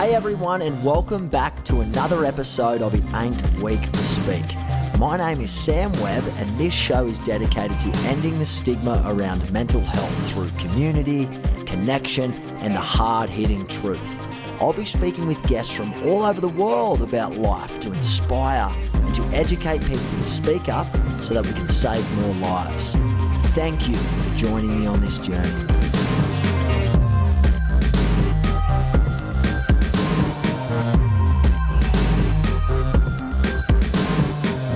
Hey everyone, and welcome back to another episode of It Ain't Weak to Speak. My name is Sam Webb, and this show is dedicated to ending the stigma around mental health through community, connection, and the hard-hitting truth. I'll be speaking with guests from all over the world about life to inspire and to educate people to speak up so that we can save more lives. Thank you for joining me on this journey.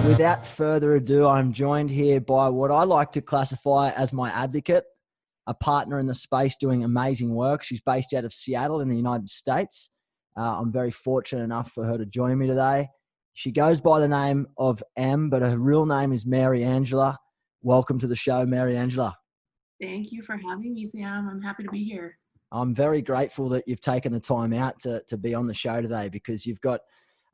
Without further ado, I'm joined here by what I like to classify as my advocate, a partner in the space doing amazing work. She's based out of Seattle in the United States. I'm very fortunate enough for her to join me today. She goes by the name of M, but her real name is Mariangela. Welcome to the show, Mariangela. Thank you for having me, Sam. I'm happy to be here. I'm very grateful that you've taken the time out to be on the show today, because you've got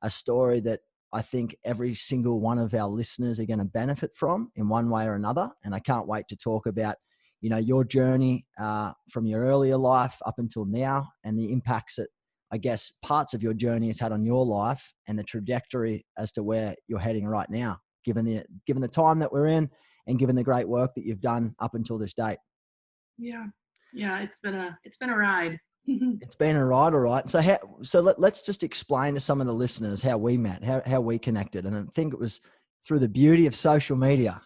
a story that I think every single one of our listeners are going to benefit from in one way or another. And I can't wait to talk about, your journey from your earlier life up until now, and the impacts that I guess parts of your journey has had on your life, and the trajectory as to where you're heading right now, given the time that we're in and given the great work that you've done up until this date. Yeah. It's been a ride. It's been a ride, all right. So let's just explain to some of the listeners how we met, how we connected. And I think it was through the beauty of social media.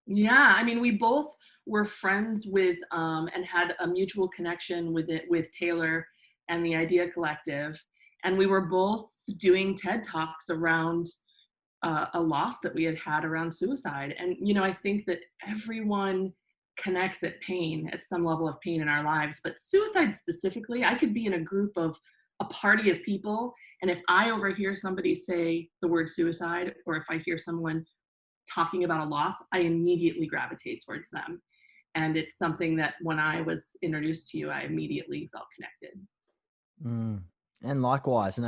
Yeah. I mean, we both were friends with, and had a mutual connection with Taylor and the Idea Collective. And we were both doing TED Talks around a loss that we had around suicide. And, I think that everyone connects at some level of pain in our lives, but suicide specifically, I could be in a group of a party of people, and if I overhear somebody say the word suicide, or if I hear someone talking about a loss, I immediately gravitate towards them. And it's something that when I was introduced to you, I immediately felt connected. And likewise,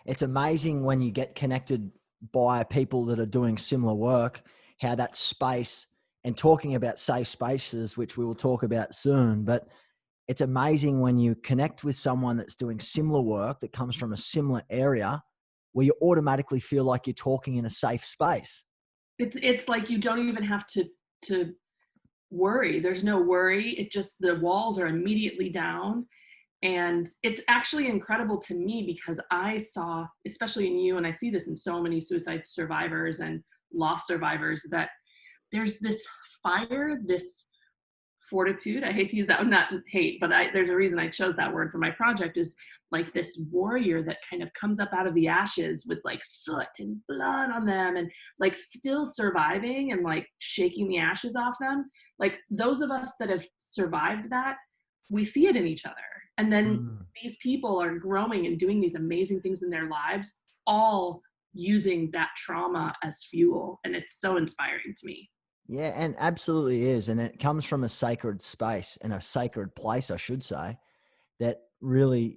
it's amazing when you get connected by people that are doing similar work, how that space, and talking about safe spaces, which we will talk about soon, but it's amazing when you connect with someone that's doing similar work that comes from a similar area, where you automatically feel like you're talking in a safe space. It's like you don't even have to worry. There's no worry. It just, the walls are immediately down. And it's actually incredible to me, because I saw, especially in you, and I see this in so many suicide survivors and loss survivors, that there's this fire, this fortitude. I hate to use that one, not hate, but there's a reason I chose that word for my project, is like this warrior that kind of comes up out of the ashes with like soot and blood on them, and like still surviving and like shaking the ashes off them. Like those of us that have survived that, we see it in each other. And then these people are growing and doing these amazing things in their lives, all using that trauma as fuel. And it's so inspiring to me. Yeah, and absolutely is. And it comes from a sacred space, and a sacred place, I should say, that really,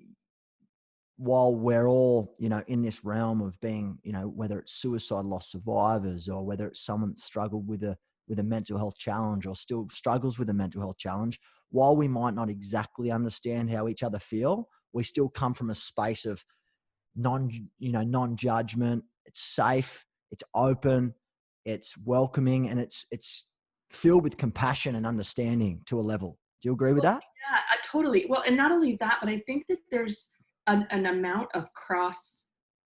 while we're all, in this realm of being, whether it's suicide loss survivors, or whether it's someone that struggled with a mental health challenge, or still struggles with a mental health challenge, while we might not exactly understand how each other feel, we still come from a space of non-judgment. It's safe, it's open, it's welcoming, and it's filled with compassion and understanding to a level. Do you agree with that? Yeah, totally. Well, and not only that, but I think that there's an amount of cross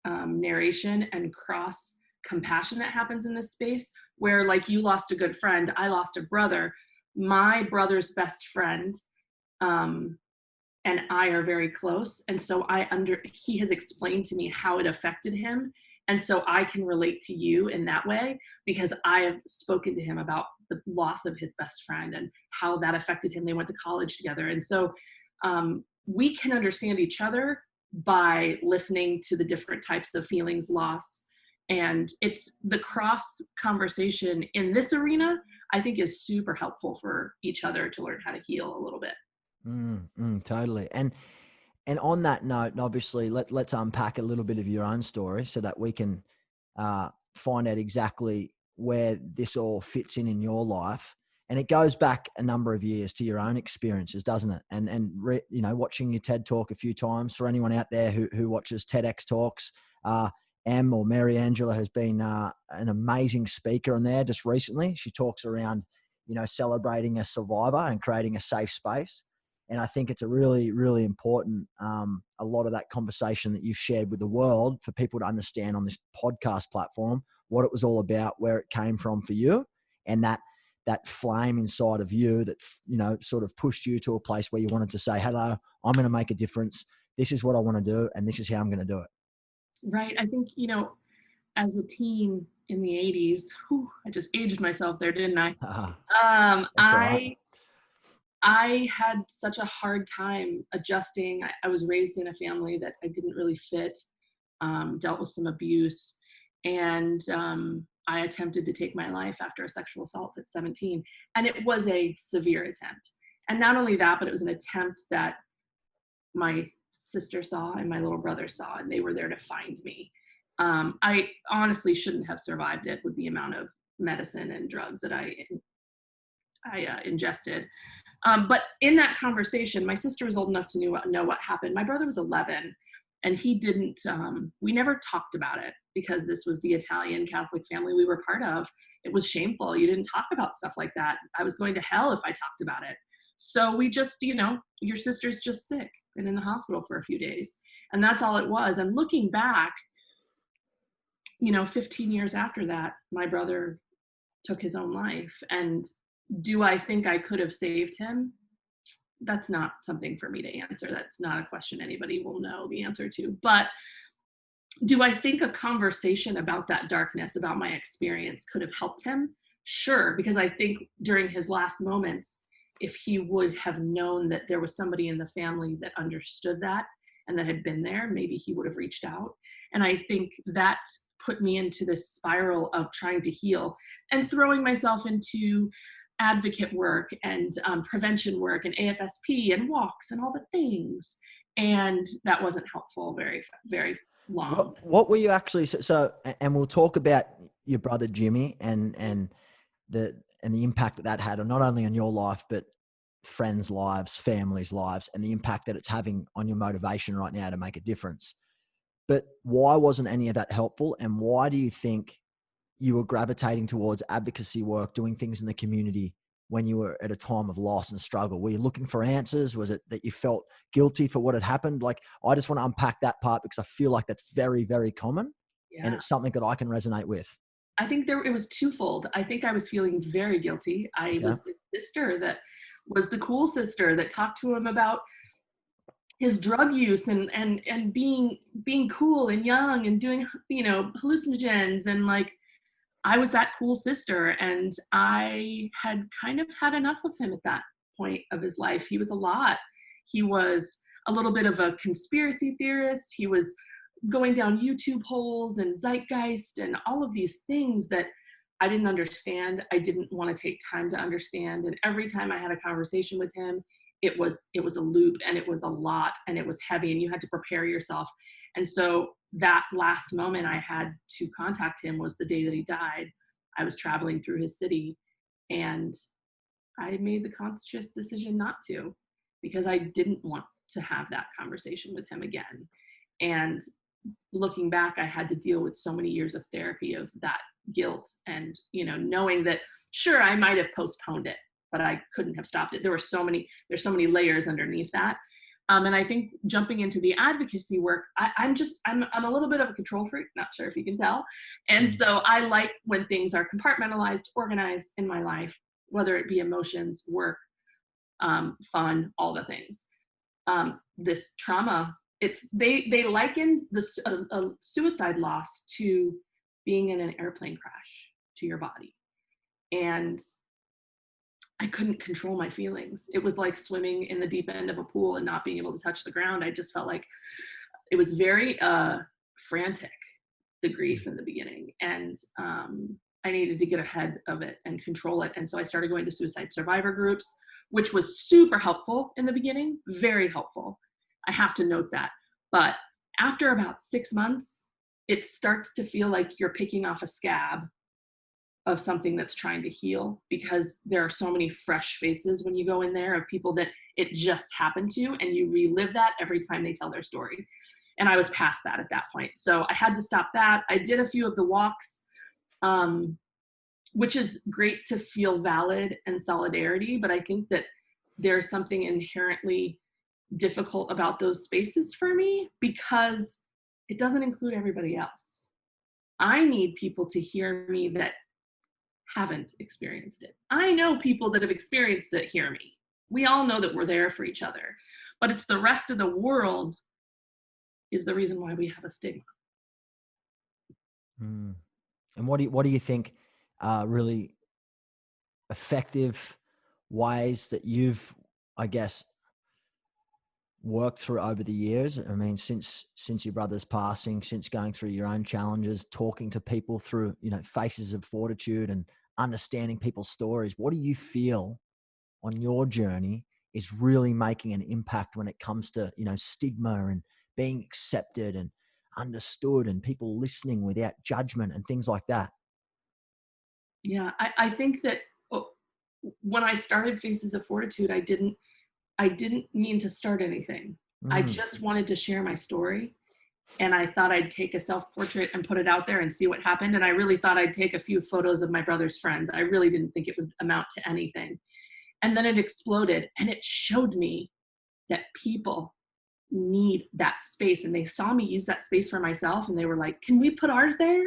narration and cross compassion that happens in this space, where like you lost a good friend, I lost a brother, my brother's best friend and I are very close. And so he has explained to me how it affected him. And so I can relate to you in that way, because I have spoken to him about the loss of his best friend and how that affected him. They went to college together. And so we can understand each other by listening to the different types of feelings, loss. And it's the cross conversation in this arena, I think, is super helpful for each other to learn how to heal a little bit. Totally. And on that note, obviously, let's unpack a little bit of your own story so that we can find out exactly where this all fits in your life. And it goes back a number of years to your own experiences, doesn't it? You know, watching your TED talk a few times, for anyone out there who watches TEDx talks, Em or Mariangela has been an amazing speaker on there just recently. She talks around, you know, celebrating a survivor and creating a safe space. And I think it's a really, really important, a lot of that conversation that you've shared with the world for people to understand on this podcast platform, what it was all about, where it came from for you, and that flame inside of you that, you know, sort of pushed you to a place where you wanted to say, hello, I'm going to make a difference. This is what I want to do. And this is how I'm going to do it. Right. I think, you know, as a teen in the 80s, I just aged myself there, didn't I? That's all right. I had such a hard time adjusting. I was raised in a family that I didn't really fit, dealt with some abuse, and I attempted to take my life after a sexual assault at 17. And it was a severe attempt. And not only that, but it was an attempt that my sister saw and my little brother saw, and they were there to find me. I honestly shouldn't have survived it with the amount of medicine and drugs that I ingested. But in that conversation, my sister was old enough to know what happened. My brother was 11, and he didn't, we never talked about it because this was the Italian Catholic family we were part of. It was shameful. You didn't talk about stuff like that. I was going to hell if I talked about it. So we just, you know, your sister's just sick and in the hospital for a few days. And that's all it was. And looking back, you know, 15 years after that, my brother took his own life. And do I think I could have saved him? That's not something for me to answer. That's not a question anybody will know the answer to. But do I think a conversation about that darkness, about my experience, could have helped him? Sure, because I think during his last moments, if he would have known that there was somebody in the family that understood that and that had been there, maybe he would have reached out. And I think that put me into this spiral of trying to heal and throwing myself into advocate work and prevention work and AFSP and walks and all the things. And that wasn't helpful very, very long. What were you actually, and we'll talk about your brother Jimmy and the impact that had on not only on your life, but friends' lives, families' lives, and the impact that it's having on your motivation right now to make a difference. But why wasn't any of that helpful? And why do you think you were gravitating towards advocacy work, doing things in the community when you were at a time of loss and struggle? Were you looking for answers? Was it that you felt guilty for what had happened? Like, I just want to unpack that part because I feel like that's very, very common. Yeah. And it's something that I can resonate with. I think it was twofold. I think I was feeling very guilty. I was the sister that was the cool sister that talked to him about his drug use and being cool and young and doing, you know, hallucinogens, and like, I was that cool sister, and I had kind of had enough of him at that point of his life. He was a lot. He was a little bit of a conspiracy theorist. He was going down YouTube holes and zeitgeist and all of these things that I didn't understand. I didn't want to take time to understand. And every time I had a conversation with him, it was a loop, and it was a lot, and it was heavy, and you had to prepare yourself. And so that last moment I had to contact him was the day that he died. I was traveling through his city, and I made the conscious decision not to, because I didn't want to have that conversation with him again. And looking back, I had to deal with so many years of therapy of that guilt, and, you know, knowing that sure, I might have postponed it, but I couldn't have stopped it. There's so many layers underneath that. And I think jumping into the advocacy work, I'm a little bit of a control freak, not sure if you can tell. And so I like when things are compartmentalized, organized in my life, whether it be emotions, work, fun, all the things. This trauma, they liken a suicide loss to being in an airplane crash to your body. And I couldn't control my feelings. It was like swimming in the deep end of a pool and not being able to touch the ground. I just felt like it was very frantic, the grief in the beginning. And I needed to get ahead of it and control it. And so I started going to suicide survivor groups, which was super helpful in the beginning, very helpful. I have to note that. But after about 6 months, it starts to feel like you're picking off a scab of something that's trying to heal, because there are so many fresh faces when you go in there of people that it just happened to, and you relive that every time they tell their story. And I was past that at that point. So I had to stop that. I did a few of the walks, which is great to feel valid and solidarity, but I think that there's something inherently difficult about those spaces for me because it doesn't include everybody else. I need people to hear me that haven't experienced it. I know people that have experienced it hear me. We all know that we're there for each other, but it's the rest of the world is the reason why we have a stigma. And what do you think are really effective ways that you've, I guess, worked through over the years? I mean, since your brother's passing, since going through your own challenges, talking to people through, Faces of Fortitude and understanding people's stories, what do you feel on your journey is really making an impact when it comes to, stigma and being accepted and understood and people listening without judgment and things like that? Yeah, I think that when I started Faces of Fortitude, I didn't mean to start anything. I just wanted to share my story. And I thought I'd take a self-portrait and put it out there and see what happened. And I really thought I'd take a few photos of my brother's friends. I really didn't think it would amount to anything. And then it exploded, and it showed me that people need that space. And they saw me use that space for myself, and they were like, can we put ours there?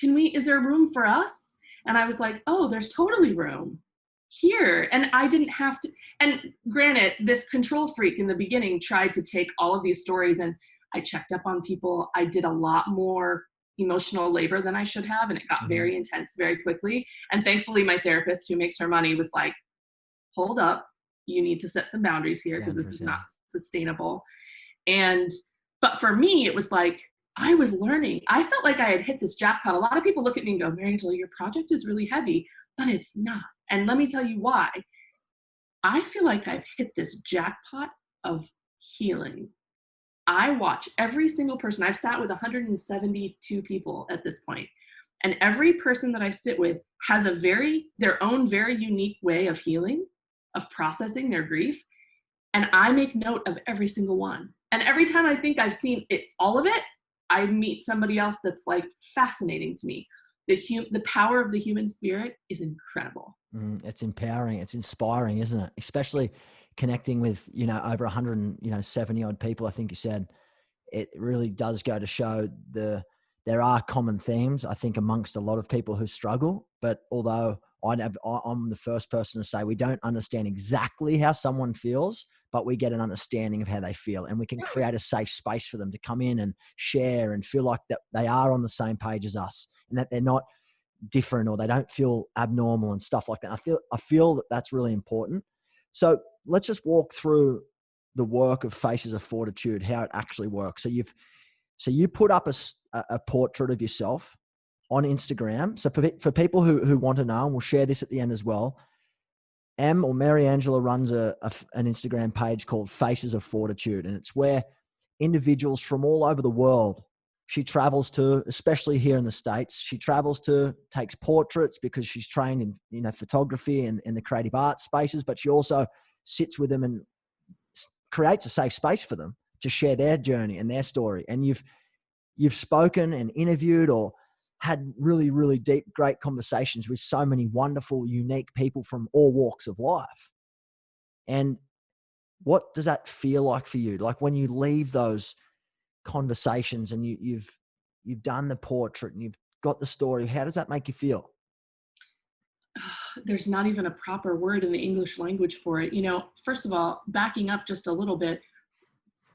Is there room for us? And I was like, oh, there's totally room here. And I didn't have to. And granted, this control freak in the beginning tried to take all of these stories, and I checked up on people. I did a lot more emotional labor than I should have, and it got very intense very quickly. And thankfully, my therapist, who makes her money, was like, hold up, you need to set some boundaries here because this is not sustainable. But for me, it was like, I was learning. I felt like I had hit this jackpot. A lot of people look at me and go, Mariangela, your project is really heavy, but it's not. And let me tell you why. I feel like I've hit this jackpot of healing. I watch every single person. I've sat with 172 people at this point, and every person that I sit with has their own very unique way of healing, of processing their grief. And I make note of every single one. And every time I think I've seen it, all of it, I meet somebody else that's like fascinating to me. The power of the human spirit is incredible. It's empowering. It's inspiring, isn't it? Especially connecting with, over 170 odd people, I think you said. It really does go to show there are common themes, I think, amongst a lot of people who struggle. But although I'm the first person to say we don't understand exactly how someone feels, but we get an understanding of how they feel, and we can create a safe space for them to come in and share and feel like that they are on the same page as us, and that they're not different or they don't feel abnormal and stuff like that. I feel that that's really important. So let's just walk through the work of Faces of Fortitude, how it actually works. So you put up a portrait of yourself on Instagram. So for people who want to know, and we'll share this at the end as well, Mariangela runs an Instagram page called Faces of Fortitude, and it's where individuals from all over the world she travels to, especially here in the States, she travels to, takes portraits because she's trained in photography and in the creative arts spaces, but she also sits with them and creates a safe space for them to share their journey and their story. And you've spoken and interviewed or had really, really deep, great conversations with so many wonderful, unique people from all walks of life. And what does that feel like for you? Like when you leave those conversations and you've done the portrait and you've got the story, how does that make you feel? There's not even a proper word in the English language for it. First of all, backing up just a little bit,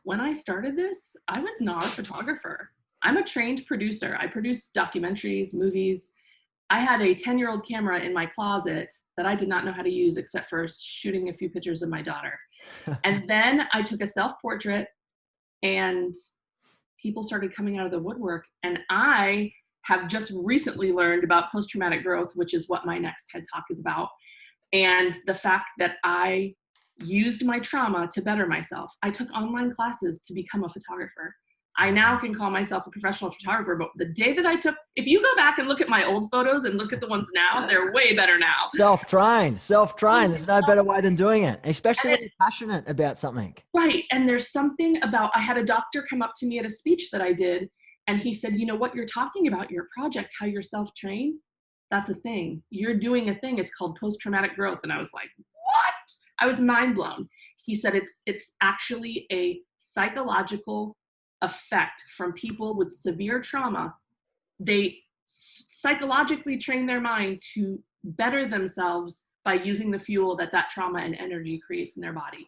when I started this, I was not a photographer. I'm a trained producer. I produce documentaries, movies. I had a 10-year-old camera in my closet that I did not know how to use except for shooting a few pictures of my daughter. And then I took a self-portrait, and people started coming out of the woodwork. And I have just recently learned about post-traumatic growth, which is what my next TED Talk is about. And the fact that I used my trauma to better myself. I took online classes to become a photographer. I now can call myself a professional photographer, but the day that I took, if you go back and look at my old photos and look at the ones now, they're way better now. Self-trained. There's no better way than doing it, especially when you're passionate about something. Right. And there's something about, I had a doctor come up to me at a speech that I did, and he said, you know what you're talking about, your project, how you're self-trained, that's a thing. You're doing a thing. It's called post-traumatic growth. And I was like, what? I was mind blown. He said, it's actually a psychological effect from people with severe trauma. They psychologically train their mind to better themselves by using the fuel that trauma and energy creates in their body.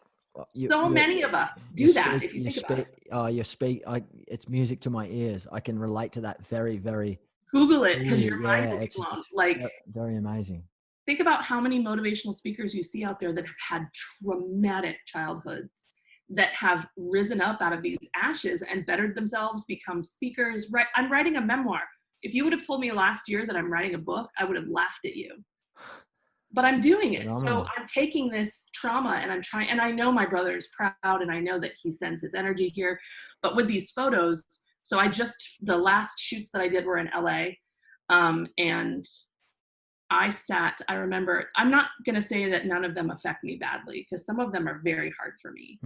Many of us do that. If you think about it. It's music to my ears. I can relate to that very, very. Google it, because your mind will be blown. It's very amazing. Think about how many motivational speakers you see out there that have had traumatic childhoods, that have risen up out of these ashes and bettered themselves, become speakers. Right? I'm writing a memoir. If you would have told me last year that I'm writing a book, I would have laughed at you. But I'm doing it. So I'm taking this trauma and I'm trying, and I know my brother is proud, and I know that he sends his energy here. But with these photos, so the last shoots that I did were in LA. And I remember, I'm not going to say that none of them affect me badly, because some of them are very hard for me.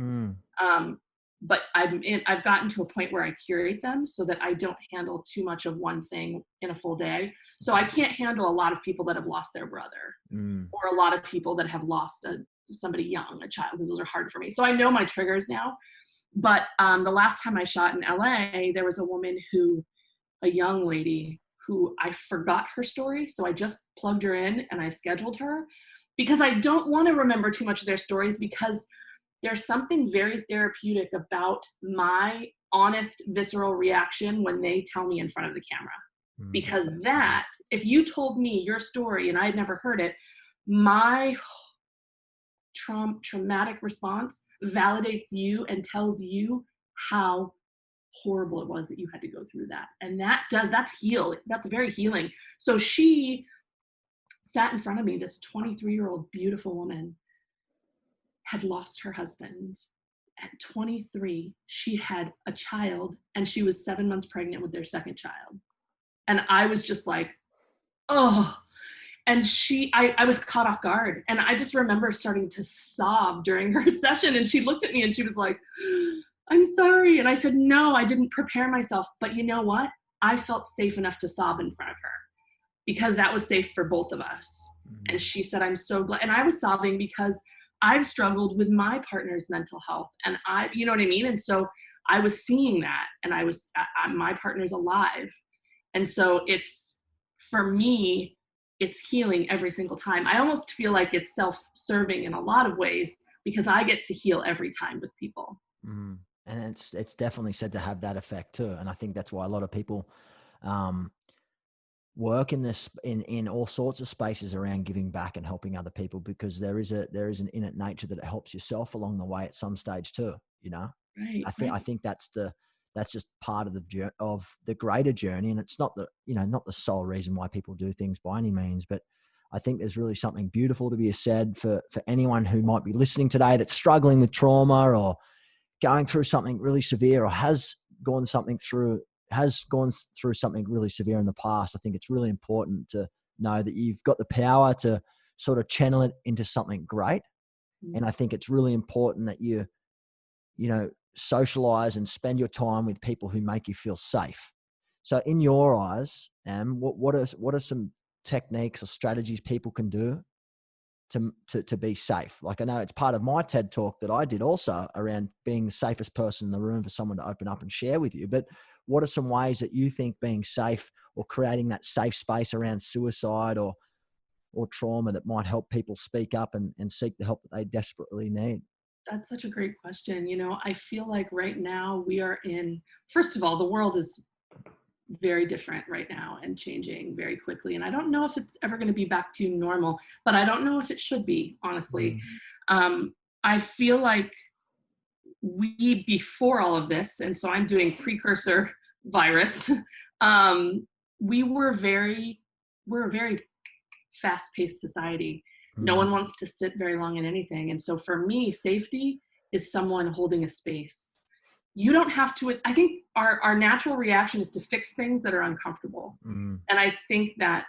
But I've gotten to a point where I curate them so that I don't handle too much of one thing in a full day. So I can't handle a lot of people that have lost their brother, or a lot of people that have lost somebody young, a child, because those are hard for me. So I know my triggers now. But the last time I shot in LA, there was a young lady who I forgot her story. So I just plugged her in and I scheduled her, because I don't want to remember too much of their stories, because there's something very therapeutic about my honest, visceral reaction when they tell me in front of the camera. Because if you told me your story and I had never heard it, my traumatic response validates you and tells you how horrible it was that you had to go through that. And that's very healing. So she sat in front of me, this 23-year-old beautiful woman, had lost her husband. At 23, she had a child, and she was 7 months pregnant with their second child. And I was just like, oh. And I was caught off guard. And I just remember starting to sob during her session. And she looked at me and she was like, I'm sorry. And I said, no, I didn't prepare myself. But you know what? I felt safe enough to sob in front of her, because that was safe for both of us. And she said, I'm so glad. And I was sobbing because I've struggled with my partner's mental health, and you know what I mean? And so I was seeing that, and my partner's alive. And so for me, it's healing every single time. I almost feel like it's self-serving in a lot of ways, because I get to heal every time with people. And it's definitely said to have that effect too. And I think that's why a lot of people work in all sorts of spaces around giving back and helping other people, because there is an innate nature that it helps yourself along the way at some stage too, you know. Right. I think that's just part of the greater journey, and it's not the sole reason why people do things by any means, but I think there's really something beautiful to be said for anyone who might be listening today that's struggling with trauma, or going through something really severe, or has gone through something really severe in the past. I think it's really important to know that you've got the power to sort of channel it into something great. And I think it's really important that you socialize and spend your time with people who make you feel safe. So in your eyes, what are some techniques or strategies people can do to be safe? Like, I know it's part of my TED talk that I did also around being the safest person in the room for someone to open up and share with you. But what are some ways that you think being safe, or creating that safe space around suicide or trauma, that might help people speak up and seek the help that they desperately need? That's such a great question. I feel like right now first of all, the world is very different right now and changing very quickly. And I don't know if it's ever going to be back to normal, but I don't know if it should be, honestly. I feel like before all of this, and so I'm doing precursor virus, we're a very fast-paced society. No one wants to sit very long in anything. And so for me, safety is someone holding a space. you don't have to, I think our natural reaction is to fix things that are uncomfortable. And I think that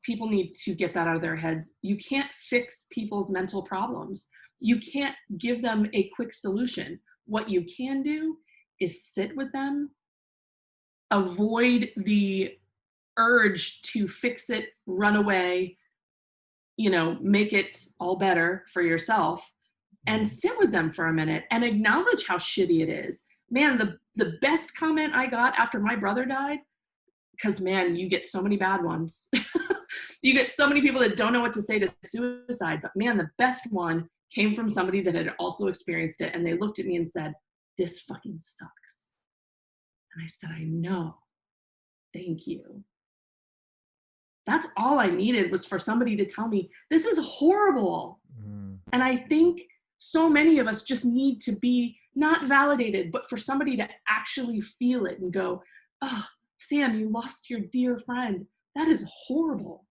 people need to get that out of their heads. You can't fix people's mental problems. You can't give them a quick solution. What you can do is sit with them, avoid the urge to fix it, run away, make it all better for yourself, and sit with them for a minute and acknowledge how shitty it is. Man, the best comment I got after my brother died, because man, you get so many bad ones. You get so many people that don't know what to say to suicide, but man, the best one came from somebody that had also experienced it, and they looked at me and said, "This fucking sucks." And I said, "I know. Thank you." That's all I needed, was for somebody to tell me, this is horrible. And I think so many of us just need to be not validated, but for somebody to actually feel it and go, "Oh, Sam, you lost your dear friend. That is horrible."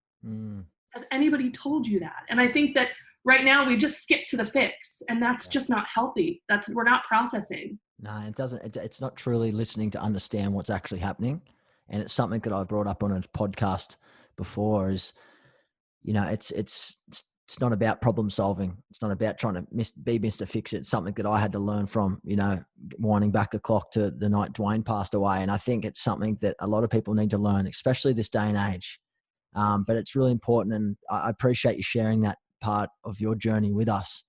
Has anybody told you that? And I think that right now we just skip to the fix, and that's just not healthy. We're not processing. No, it doesn't. It's not truly listening to understand what's actually happening. And it's something that I brought up on a podcast before is, it's not about problem solving. It's not about trying to be Mr. Fix It. It's something that I had to learn from, winding back the clock to the night Dwayne passed away. And I think it's something that a lot of people need to learn, especially this day and age. But it's really important. And I appreciate you sharing that part of your journey with us.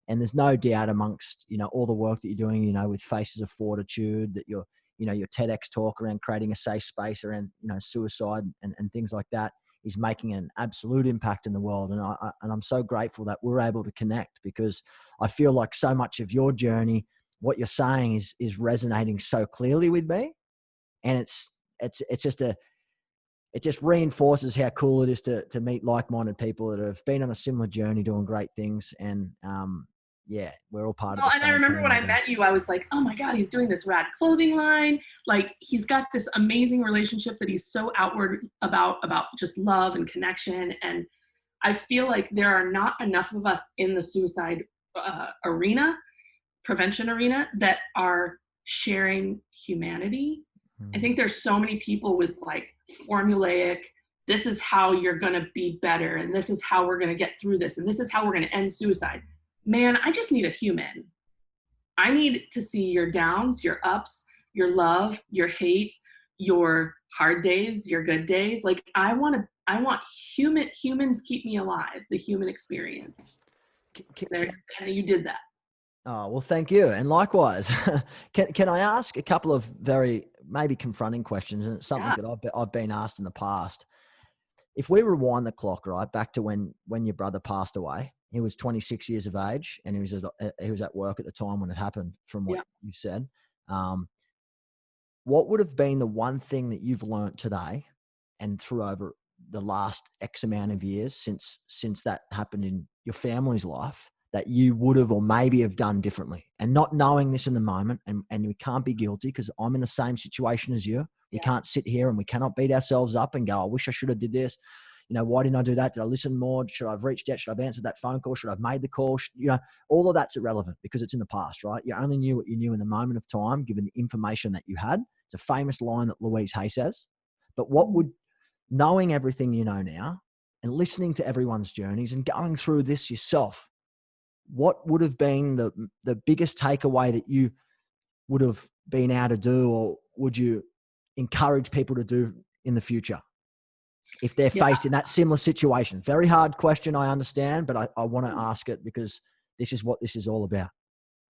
And there's no doubt amongst, all the work that you're doing, with Faces of Fortitude, that your TEDx talk around creating a safe space around, suicide and things like that is making an absolute impact in the world. And I'm so grateful that we're able to connect, because I feel like so much of your journey, what you're saying is resonating so clearly with me. And it just reinforces how cool it is to meet like-minded people that have been on a similar journey doing great things. And, we're all part of the same. And I remember when I met you, I was like, oh my God, he's doing this rad clothing line. Like, he's got this amazing relationship that he's so outward about just love and connection. And I feel like there are not enough of us in the suicide prevention arena, that are sharing humanity. I think there's so many people with like formulaic, this is how you're going to be better, and this is how we're going to get through this, and this is how we're going to end suicide. Man, I just need a human. I need to see your downs, your ups, your love, your hate, your hard days, your good days. Like, I want humans keep me alive, the human experience. You did that. Oh, well, thank you. And likewise, can I ask a couple of very maybe confronting questions? And it's something that I've been asked in the past. If we rewind the clock, right, back to when your brother passed away, he was 26 years of age, and he was at work at the time when it happened, from what you said. What would have been the one thing that you've learned today and through over the last X amount of years since that happened in your family's life, that you would have or maybe have done differently? And not knowing this in the moment, and we can't be guilty, because I'm in the same situation as you. We can't sit here and we cannot beat ourselves up and go, I wish I should have did this. Why didn't I do that? Did I listen more? Should I have reached out? Should I have answered that phone call? Should I have made the call? All of that's irrelevant, because it's in the past, right? You only knew what you knew in the moment of time, given the information that you had. It's a famous line that Louise Hay says. But knowing everything you know now, and listening to everyone's journeys and going through this yourself, what would have been the biggest takeaway that you would have been able to do, or would you encourage people to do in the future if they're faced in that similar situation? Very hard question, I understand, but I want to ask it because this is what this is all about.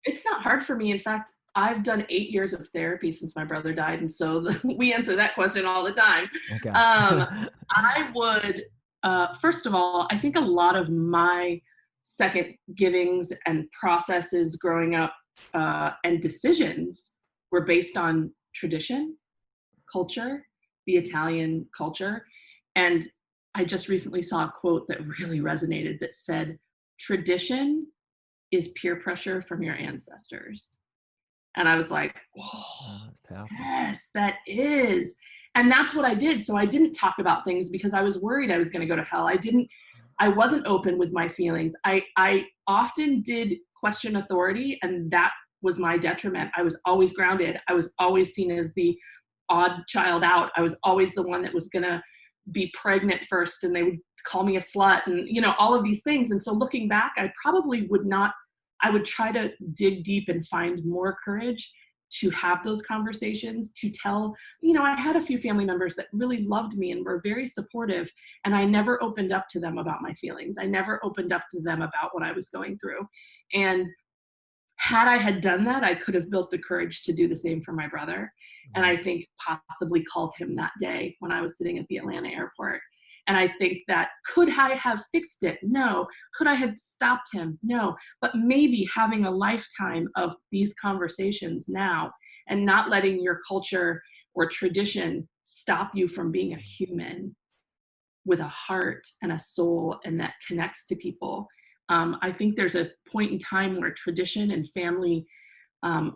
It's not hard for me. In fact, I've done 8 years of therapy since my brother died. And so we answer that question all the time. Okay. I would, first of all, I think a lot of my second givings and processes growing up and decisions were based on tradition, culture, the Italian culture. And I just recently saw a quote that really resonated that said, tradition is peer pressure from your ancestors. And I was like, oh, yes, that is. And that's what I did. So I didn't talk about things because I was worried I was going to go to hell. I wasn't open with my feelings. I often did question authority, and that was my detriment. I was always grounded. I was always seen as the odd child out. I was always the one that was going to be pregnant first, and they would call me a slut, and, you know, all of these things. And so looking back, I probably would not, I would try to dig deep and find more courage to have those conversations, to tell, you know, I had a few family members that really loved me and were very supportive, and I never opened up to them about my feelings. I never opened up to them about what I was going through. And had I had done that, I could have built the courage to do the same for my brother. And I think possibly called him that day when I was sitting at the Atlanta airport. And I think that, could I have fixed it? No. Could I have stopped him? No. But maybe having a lifetime of these conversations now, and not letting your culture or tradition stop you from being a human with a heart and a soul, and that connects to people. I think there's a point in time where tradition and family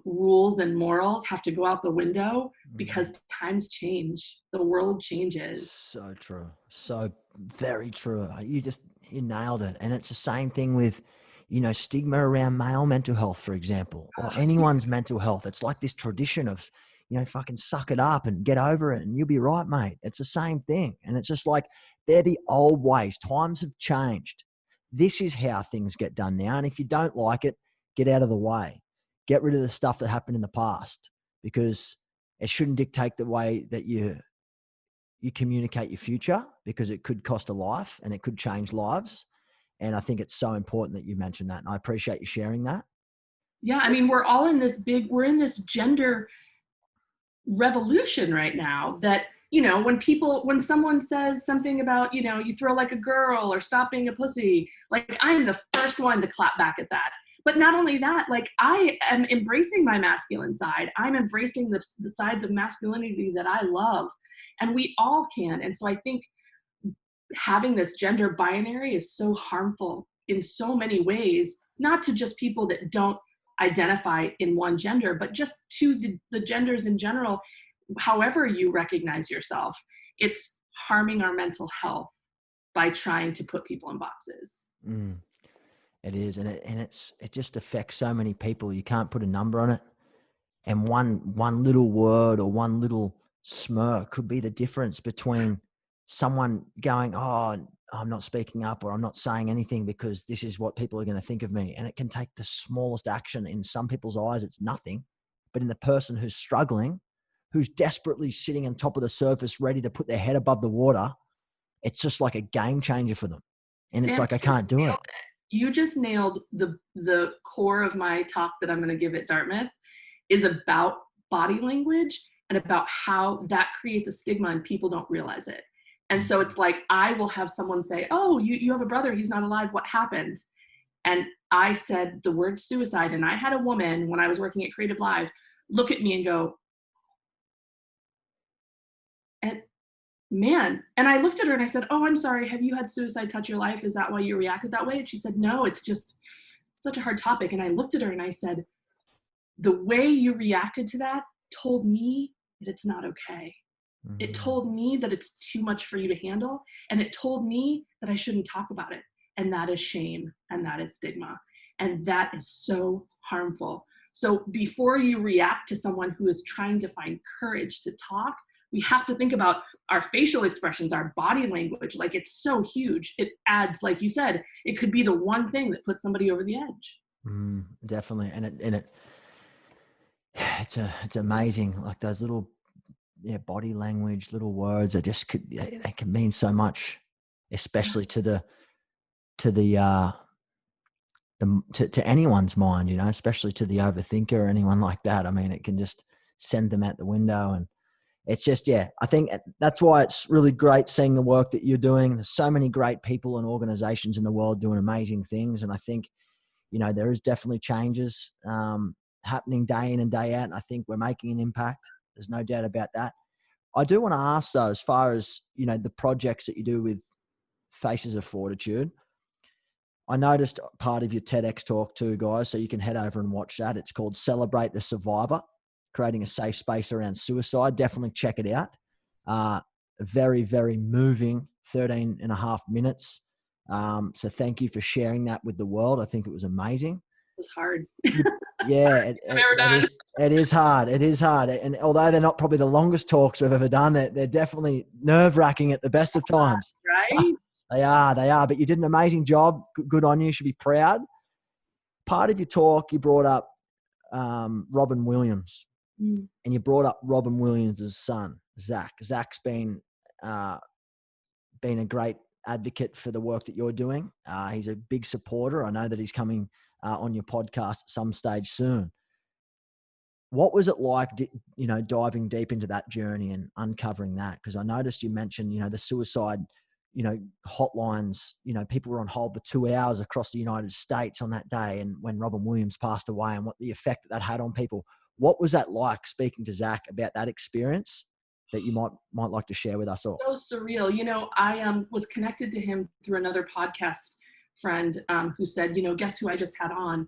rules and morals have to go out the window, because times change, the world changes. So true. So very true. You nailed it. And it's the same thing with, you know, stigma around male mental health, for example, or anyone's mental health. It's like this tradition of, you know, fucking suck it up and get over it and you'll be right, mate. It's the same thing. And it's just like, they're the old ways. Times have changed. This is how things get done now. And if you don't like it, get out of the way. Get rid of the stuff that happened in the past, because it shouldn't dictate the way that you communicate your future, because it could cost a life and it could change lives. And I think it's so important that you mentioned that. And I appreciate you sharing that. Yeah, I mean, we're in this gender revolution right now that, you know, when someone says something about, you know, you throw like a girl or stop being a pussy, like, I am the first one to clap back at that. But not only that, like, I am embracing my masculine side. I'm embracing the sides of masculinity that I love, and we all can. And so I think having this gender binary is so harmful in so many ways, not to just people that don't identify in one gender, but just to the genders in general. However you recognize yourself, it's harming our mental health by trying to put people in boxes. It is. And it just affects so many people. You can't put a number on it. And one little word or one little smirk could be the difference between someone going, oh, I'm not speaking up, or I'm not saying anything because this is what people are going to think of me. And it can take the smallest action. In some people's eyes, it's nothing. But in the person who's struggling, who's desperately sitting on top of the surface, ready to put their head above the water, it's just like a game changer for them. And it's like, I can't do it. You just nailed the core of my talk that I'm going to give at Dartmouth, is about body language and about how that creates a stigma and people don't realize it. And so it's like, I will have someone say, oh, you have a brother, he's not alive, what happened? And I said the word suicide, and I had a woman, when I was working at Creative Live, look at me and go, and man, and I looked at her and I said, oh, I'm sorry, have you had suicide touch your life? Is that why you reacted that way? And she said, no, it's just such a hard topic. And I looked at her and I said, the way you reacted to that told me that it's not okay. It told me that it's too much for you to handle. And it told me that I shouldn't talk about it. And that is shame, and that is stigma. And that is so harmful. So before you react to someone who is trying to find courage to talk, we have to think about our facial expressions, our body language. Like, it's so huge. It adds, like you said, it could be the one thing that puts somebody over the edge. Definitely. And it's amazing. Like those little, body language, little words, they can mean so much, especially to anyone's mind, you know, especially to the overthinker or anyone like that. I mean, it can just send them out the window. And it's just, I think that's why it's really great seeing the work that you're doing. There's so many great people and organizations in the world doing amazing things. And I think, you know, there is definitely changes happening day in and day out. And I think we're making an impact. There's no doubt about that. I do want to ask though, as far as, you know, the projects that you do with Faces of Fortitude, I noticed part of your TEDx talk too, guys, so you can head over and watch that. It's called Celebrate the Survivor, creating a safe space around suicide. Definitely check it out. Very, very moving, 13 and a half minutes. So thank you for sharing that with the world. I think it was amazing. It was hard. Yeah, I've ever done. it is hard. It is hard. And although they're not probably the longest talks we've ever done, they're definitely nerve-wracking at the best of times. Right? They are. But you did an amazing job. Good on you. You should be proud. Part of your talk, you brought up Robin Williams. Mm. And you brought up Robin Williams' son, Zach. Zach's been a great advocate for the work that you're doing. He's a big supporter. I know that he's coming on your podcast at some stage soon. What was it like, diving deep into that journey and uncovering that? Because I noticed you mentioned, the suicide, hotlines, people were on hold for 2 hours across the United States on that day. And when Robin Williams passed away and what the effect that had on people, what was that like, speaking to Zach about that experience that you might like to share with us all? So surreal. I was connected to him through another podcast friend who said, guess who I just had on?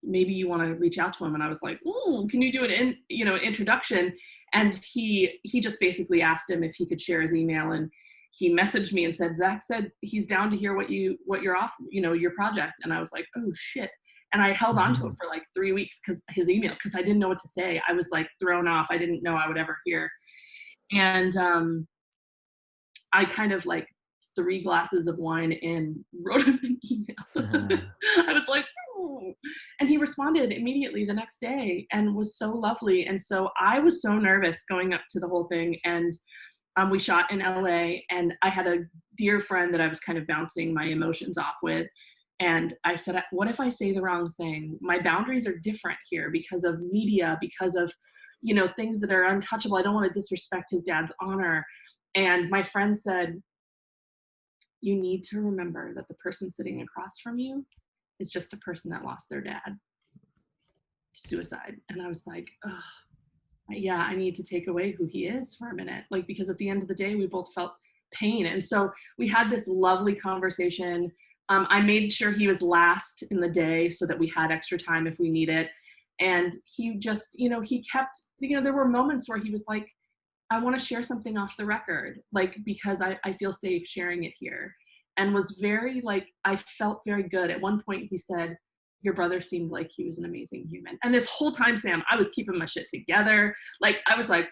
Maybe you want to reach out to him. And I was like, ooh, can you do an introduction? And he just basically asked him if he could share his email, and he messaged me and said, Zach said he's down to hear what you're off, your project. And I was like, oh shit. And I held on to it for like 3 weeks because his email, because I didn't know what to say. I was like thrown off. I didn't know I would ever hear. And I kind of like 3 glasses of wine in wrote him an email. I was like, oh. And he responded immediately the next day and was so lovely. And so I was so nervous going up to the whole thing. And we shot in LA, and I had a dear friend that I was kind of bouncing my emotions off with. And I said, what if I say the wrong thing? My boundaries are different here because of media, because of, things that are untouchable. I don't want to disrespect his dad's honor. And my friend said, you need to remember that the person sitting across from you is just a person that lost their dad to suicide. And I was like, oh, yeah, I need to take away who he is for a minute. Like, because at the end of the day, we both felt pain. And so we had this lovely conversation. I made sure he was last in the day so that we had extra time if we need it. And he just, he kept, there were moments where he was like, I want to share something off the record, like, because I feel safe sharing it here. And was very like, I felt very good. At one point he said, your brother seemed like he was an amazing human. And this whole time, Sam, I was keeping my shit together. Like, I was like,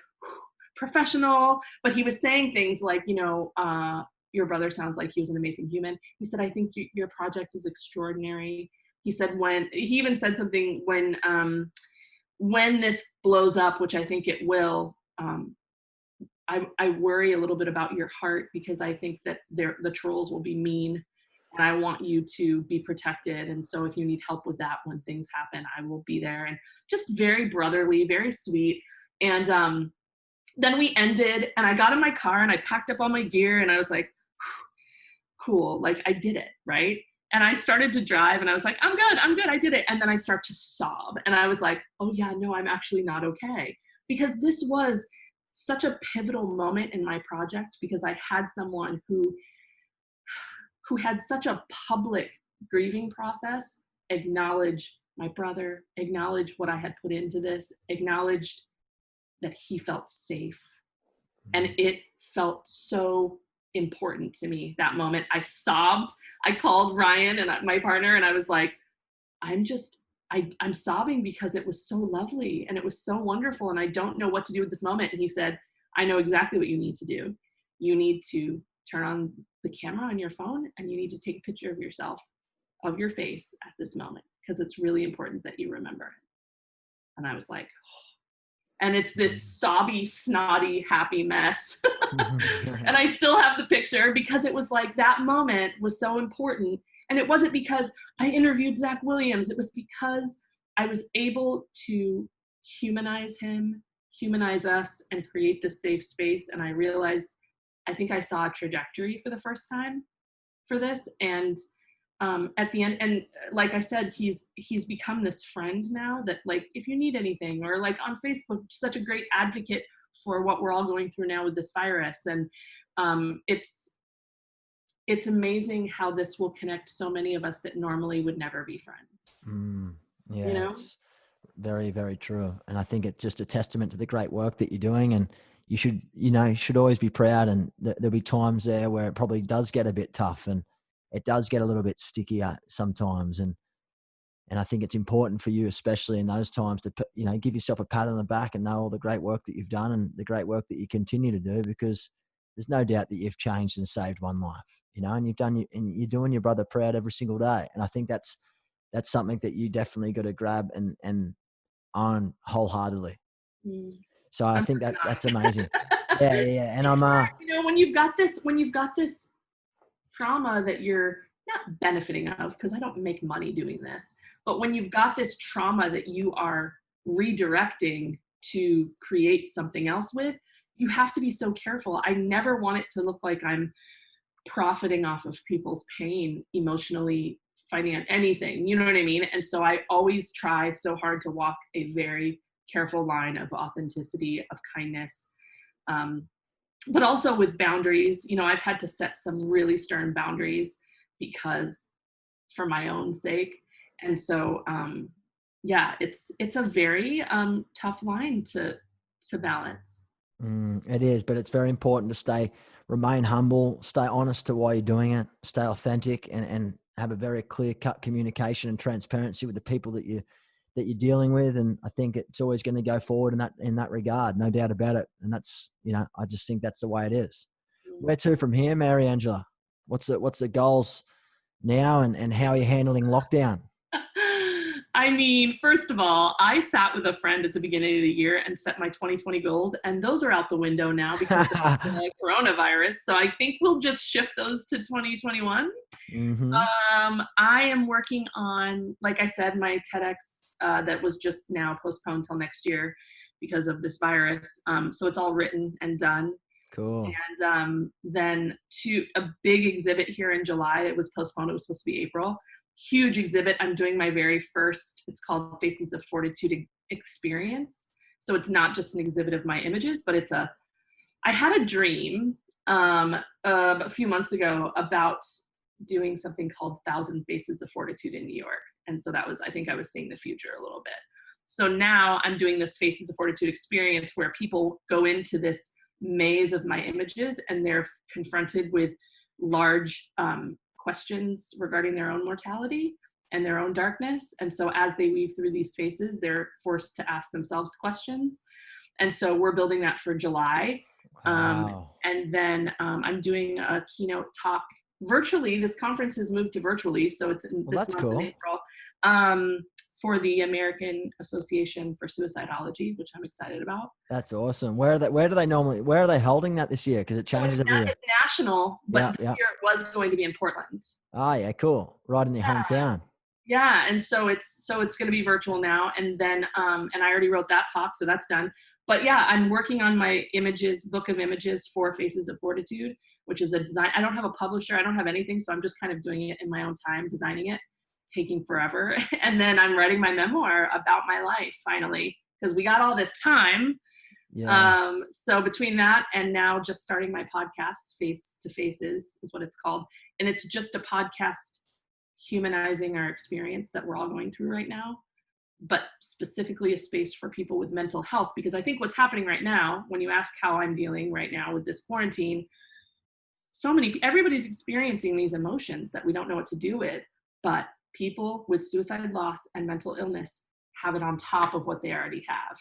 professional, but he was saying things like, your brother sounds like he was an amazing human. He said, I think your project is extraordinary. He said, he even said something when this blows up, which I think it will, I worry a little bit about your heart, because I think that the trolls will be mean, and I want you to be protected. And so if you need help with that, when things happen, I will be there. And just very brotherly, very sweet. And then we ended, and I got in my car and I packed up all my gear, and I was like, cool, like I did it, right? And I started to drive, and I was like, I'm good, I did it. And then I start to sob, and I was like, oh yeah, no, I'm actually not okay. Because this was such a pivotal moment in my project, because I had someone who had such a public grieving process acknowledge my brother, acknowledge what I had put into this, acknowledged that he felt safe. And it felt so important to me that moment. I sobbed. I called Ryan, and my partner, and I was like, I'm sobbing because it was so lovely and it was so wonderful, and I don't know what to do with this moment. And he said, I know exactly what you need to do. You need to turn on the camera on your phone, and you need to take a picture of yourself, of your face at this moment, because it's really important that you remember it. And I was like, oh. And it's this sobby, snotty, happy mess. And I still have the picture, because it was like, that moment was so important. And it wasn't because I interviewed Zach Williams. It was because I was able to humanize him, humanize us, and create this safe space. And I realized, I think I saw a trajectory for the first time for this. And at the end, and like I said, he's become this friend now that, like, if you need anything, or like on Facebook, such a great advocate for what we're all going through now with this virus. And it's amazing how this will connect so many of us that normally would never be friends. Yeah, it's very, very true. And I think it's just a testament to the great work that you're doing. And you should always be proud. And there'll be times there where it probably does get a bit tough, and it does get a little bit stickier sometimes. And And I think it's important for you, especially in those times, to, you know, give yourself a pat on the back and know all the great work that you've done and the great work that you continue to do, because there's no doubt that you've changed and saved one life, you know, and and you're doing your brother proud every single day. And I think that's something that you definitely got to grab and own wholeheartedly. Mm. So I I'm think working on that's it. amazing. Yeah, yeah. And It's I'm hard, you know, when you've got this trauma that you're not benefiting of, because I don't make money doing this, but when you've got this trauma that you are redirecting to create something else with, you have to be so careful. I never want it to look like I'm profiting off of people's pain emotionally, anything, you know what I mean? And so I always try so hard to walk a very careful line of authenticity, of kindness, but also with boundaries. You know, I've had to set some really stern boundaries because for my own sake. And so, yeah, it's a very tough line to balance. It is, but it's very important to remain humble, stay honest to why you're doing it, stay authentic, and have a very clear cut communication and transparency with the people that you're dealing with. And I think it's always going to go forward in that regard, no doubt about it. And that's, you know, I just think that's the way it is. Where to from here, Mariangela? What's the goals now, and how are you handling lockdown? I mean, first of all, I sat with a friend at the beginning of the year and set my 2020 goals, and those are out the window now because of the coronavirus. So I think we'll just shift those to 2021. Mm-hmm. I am working on, like I said, my TEDx that was just now postponed till next year because of this virus. So it's all written and done. Cool. And then to a big exhibit here in July. It was postponed. It was supposed to be April. Huge exhibit. I'm doing my very first, it's called Faces of Fortitude experience. So it's not just an exhibit of my images, but I had a dream a few months ago about doing something called 1,000 Faces of Fortitude in New York. And so I think I was seeing the future a little bit. So now I'm doing this Faces of Fortitude experience where people go into this maze of my images and they're confronted with large questions regarding their own mortality and their own darkness. And so as they weave through these faces, they're forced to ask themselves questions. And so we're building that for July. Wow. And then I'm doing a keynote talk virtually. This conference has moved to virtually, so it's in this month in April, for the American Association for Suicidology, which I'm excited about. That's awesome. Where are they holding that this year? Because it changes every year. It's national, but this year it was going to be in Portland. Oh yeah, cool. Right in your hometown. Yeah, and so it's going to be virtual now, and then and I already wrote that talk, so that's done. But yeah, I'm working on my book of images for Faces of Fortitude, which is a design. I don't have a publisher, I don't have anything, so I'm just kind of doing it in my own time, designing it, taking forever. And then I'm writing my memoir about my life finally, because we got all this time. Yeah. So between that and now just starting my podcast, Face to Faces is what it's called. And it's just a podcast humanizing our experience that we're all going through right now, but specifically a space for people with mental health. Because I think what's happening right now, when you ask how I'm dealing right now with this quarantine, everybody's experiencing these emotions that we don't know what to do with, but people with suicide loss and mental illness have it on top of what they already have.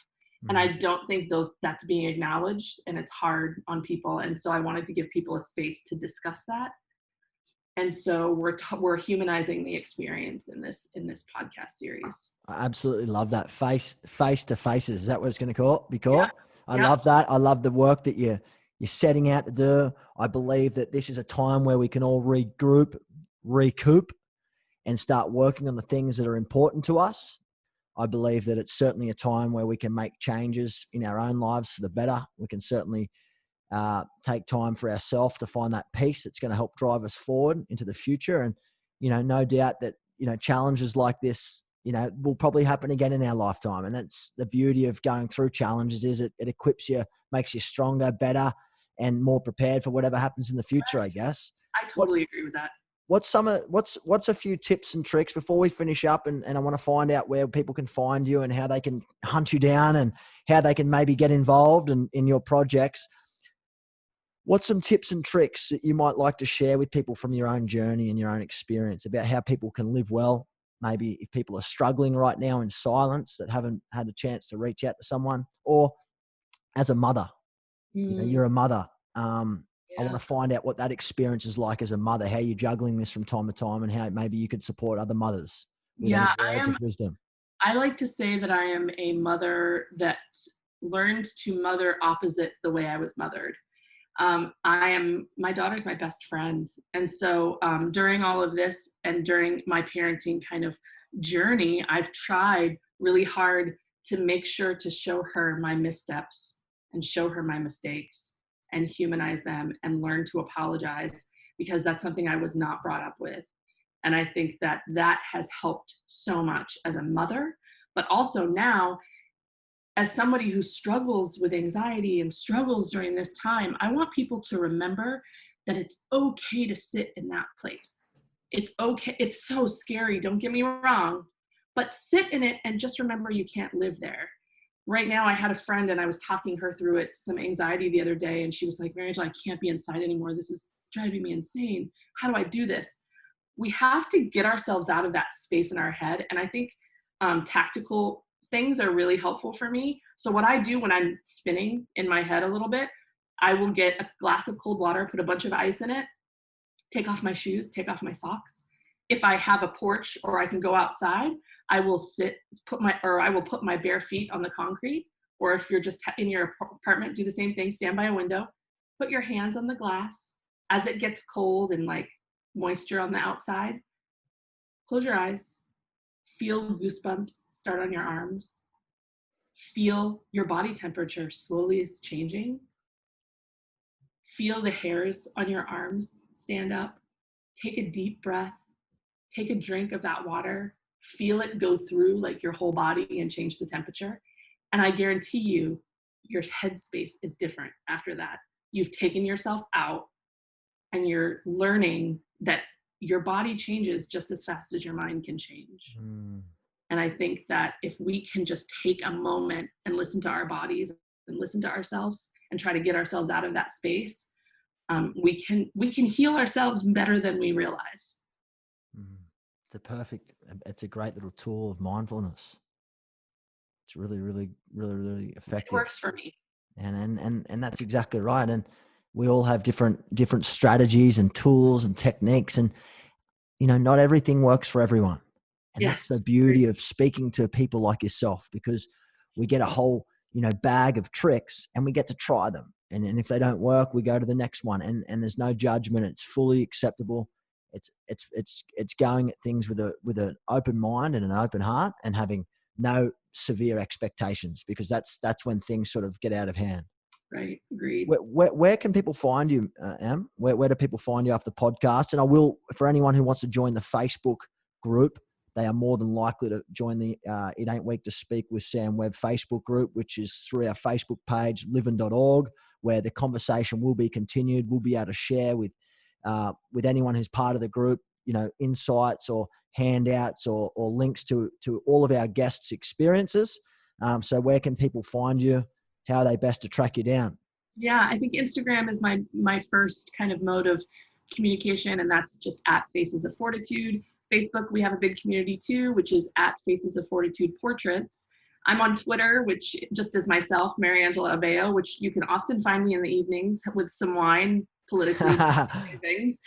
And I don't think that's being acknowledged, and it's hard on people. And so I wanted to give people a space to discuss that. And so we're humanizing the experience in this podcast series. I absolutely love that. Face to Faces. Is that what it's going to be called? Yeah. I love that. I love the work that you're setting out to do. I believe that this is a time where we can all regroup, recoup, and start working on the things that are important to us. I believe that it's certainly a time where we can make changes in our own lives for the better. We can certainly take time for ourselves to find that peace that's going to help drive us forward into the future. And, you know, no doubt that, you know, challenges like this, you know, will probably happen again in our lifetime. And that's the beauty of going through challenges, is it equips you, makes you stronger, better, and more prepared for whatever happens in the future, I guess. I totally agree with that. What's a few tips and tricks before we finish up, and I want to find out where people can find you and how they can hunt you down and how they can maybe get involved in your projects. What's some tips and tricks that you might like to share with people from your own journey and your own experience about how people can live well maybe if people are struggling right now in silence that haven't had a chance to reach out to someone, or as a mother, you're a mother. I want to find out what that experience is like as a mother, how you're juggling this from time to time, and how maybe you could support other mothers with any words of wisdom. I like to say that I am a mother that learned to mother opposite the way I was mothered. My daughter's my best friend. And so during all of this and during my parenting kind of journey, I've tried really hard to make sure to show her my missteps and show her my mistakes and humanize them and learn to apologize, because that's something I was not brought up with. And I think that that has helped so much as a mother, but also now as somebody who struggles with anxiety and struggles during this time. I want people to remember that it's okay to sit in that place. It's okay. It's so scary, don't get me wrong, but sit in it and just remember you can't live there. Right now, I had a friend and I was talking her through it, some anxiety the other day, and she was like, Mariangela, I can't be inside anymore. This is driving me insane. How do I do this? We have to get ourselves out of that space in our head. And I think tactical things are really helpful for me. So what I do when I'm spinning in my head a little bit, I will get a glass of cold water, put a bunch of ice in it, take off my shoes, take off my socks. If I have a porch or I can go outside, I will put my bare feet on the concrete. Or if you're just in your apartment, do the same thing, stand by a window, put your hands on the glass. As it gets cold and like moisture on the outside, close your eyes, feel goosebumps start on your arms, feel your body temperature slowly is changing, feel the hairs on your arms stand up, take a deep breath, take a drink of that water, feel it go through like your whole body and change the temperature. And I guarantee you, your headspace is different after that. You've taken yourself out and you're learning that your body changes just as fast as your mind can change. And I think that if we can just take a moment and listen to our bodies and listen to ourselves and try to get ourselves out of that space, we can heal ourselves better than we realize. It's a great little tool of mindfulness. It's really, really, really, really effective. It works for me. And that's exactly right. And we all have different strategies and tools and techniques, and not everything works for everyone. And that's the beauty of speaking to people like yourself, because we get a whole bag of tricks and we get to try them. And if they don't work, we go to the next one. And there's no judgment. It's fully acceptable. It's going at things with an open mind and an open heart, and having no severe expectations, because that's when things sort of get out of hand. Right. Agreed. Where can people find you, Em? Where do people find you after the podcast? And I will, for anyone who wants to join the Facebook group, they are more than likely to join the It Ain't Weak to Speak with Sam Webb Facebook group, which is through our Facebook page, livin.org, where the conversation will be continued. We'll be able to share with anyone who's part of the group, insights or handouts or links to all of our guests' experiences. So where can people find you? How are they best to track you down? Yeah, I think Instagram is my first kind of mode of communication, and that's just at Faces of Fortitude. Facebook, we have a big community too, which is at Faces of Fortitude Portraits. I'm on Twitter, which just is myself, Mariangela Abeo, which you can often find me in the evenings with some wine, politically things.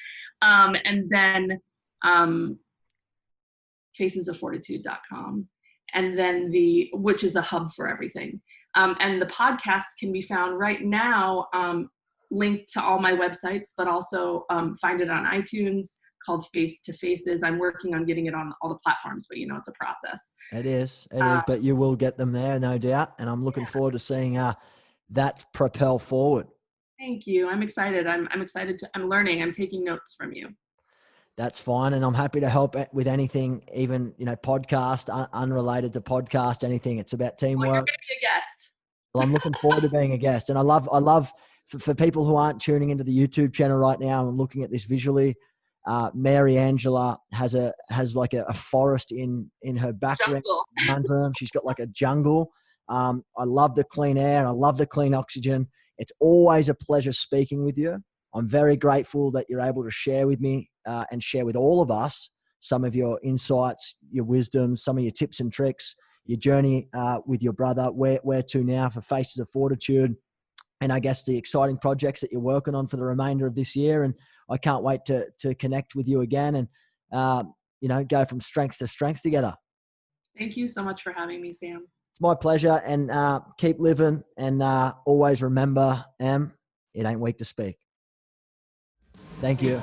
And then facesoffortitude.com. And then which is a hub for everything. And the podcast can be found right now, linked to all my websites, but also find it on iTunes, called Face to Faces. I'm working on getting it on all the platforms, but it's a process. It is, but you will get them there, no doubt. And I'm looking forward to seeing that propel forward. Thank you. I'm excited. I'm excited I'm learning. I'm taking notes from you. That's fine. And I'm happy to help with anything, even, podcast, unrelated to podcast, anything. It's about teamwork. Well, you're going to be a guest. Well, I'm looking forward to being a guest. And I love for people who aren't tuning into the YouTube channel right now and looking at this visually, Mariangela has like a forest in her background. She's got like a jungle. I love the clean air and I love the clean oxygen. It's always a pleasure speaking with you. I'm very grateful that you're able to share with me and share with all of us some of your insights, your wisdom, some of your tips and tricks, your journey with your brother, where to now for Faces of Fortitude, and I guess the exciting projects that you're working on for the remainder of this year. And I can't wait to connect with you again and, go from strength to strength together. Thank you so much for having me, Sam. It's my pleasure, and keep living, and always remember, it ain't weak to speak. Thank you.